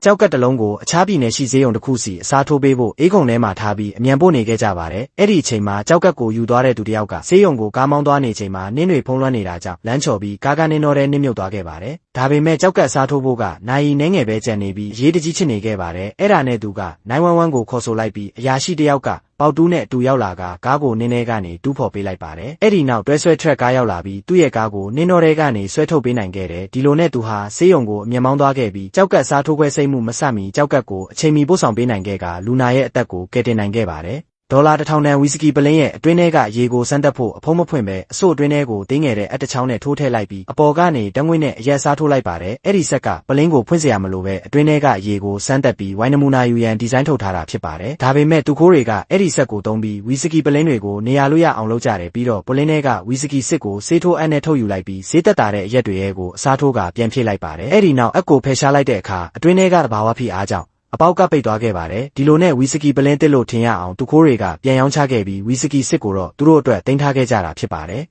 ကြောက်ကတ်တလုံးကိုအခြားပြည်နယ်ရှိဈေးရုံတစ်ခုစီအစားထိုးပေးဖို့အေးခုံထဲမှာထားပြီးအမြန်ပို့နေခဲ့ကြပါတယ်။အဲ့ဒီအချိန်မှာကြောက်ကတ်ကိုယူသွားတဲ့သူတစ်ယောက်ကဈေးရုံကိုကားမောင်းသွားနေချိန်မှာနင်းတွေဖုံးလွှမ်းနေတာကြောင့်လမ်းချော်ပြီးကားနင်းတော့တဲ့နစ်မြုပ်သွားခဲ့ပါတယ်။ဒါပေမဲ့ကြောက်ကတ်အစားထိုးဖို့ကနိုင်နှဲငယ်ပဲကြံနေပြီးအရေးတကြီးချစ်နေခဲ့ပါတယ်။အဲ့ဒါနဲ့သူက911ကိုခေါ်ဆိုလိုက်ပြီးအရာရှိတစ်ယောက်ကပေါက်တူးနဲ့အတူရောက်လာကကားကိုနင်းထဲကနေတူးဖော်ပေးလိုက်ပါတယ်။အဲ့ဒီနောက်တွဲဆွဲထရက်ကားရောက်လာပြီးသူ့ရဲ့ကားကိုနင်းတော်ထဲကနေဆွဲထုတ်ပေးနိုင်ခဲ့တယ်။ဒီလိုနဲ့သူဟာဆေးရုံကိုအမြန်မောင်းသွားခဲ့ပြီးကြောက်ကတ်စားထိုးခွဲစိတ်မှုမဆမီကြောက်ကတ်ကိုအချိန်မီပို့ဆောင်ပေးနိုင်ခဲ့ကလူနာရဲ့အသက်ကိုကယ်တင်နိုင်ခဲ့ပါတယ်။ဒေါ်လာ1000တန်ဝီစကီပလင်းရဲ့အတွင်းထဲကရေကိုစမ်းတက်ဖို့အဖုံးမဖွင့်ပဲအဆို့အတွင်းထဲကိုတင်းငယ်တဲ့အတချောင်းနဲ့ထိုးထည့်လိုက်ပြီးအပေါ်ကနေတငွေ့နဲ့အရက်စားထိုးလိုက်ပါတယ်။အဲ့ဒီဆက်ကပလင်းကိုဖွင့်เสียမလို့ပဲအတွင်းထဲကရေကိုစမ်းတက်ပြီးဝိုင်းနမူနာယူရန်ဒီဇိုင်းထုတ်ထားတာဖြစ်ပါတယ်။ဒါပေမဲ့သူခိုးတွေကအဲ့ဒီဆက်ကိုသုံးပြီးဝီစကီပလင်းတွေကိုနေရာလို့ရအောင်လုပ်ကြတယ်ပြီးတော့ပလင်းထဲကဝီစကီစစ်ကိုဆေးထိုးအပ်နဲ့ထုတ်ယူလိုက်ပြီးဈေးသက်သာတဲ့အရက်တွေရဲ့ကိုအစားထိုးကပြန်ဖြည့်လိုက်ပါတယ်။အဲ့ဒီနောက်အက်ကိုဖယ်ရှားလိုက်တဲ့အခါအတွင်းထဲကသဘာဝဖိအားကြောင့်အပေါက်ကပိတ်သွားခဲ့ပါတယ်။ဒီလိုနဲ့ဝီစကီပလင်းတစ်လို့ထင်ရအောင်သူခိုးတွေကပြန်ရောင်းချခဲ့ပြီးဝီစကီစစ်ကိုတော့သူတို့အတွက်တင်ထားခဲ့ကြတာဖြစ်ပါတယ်။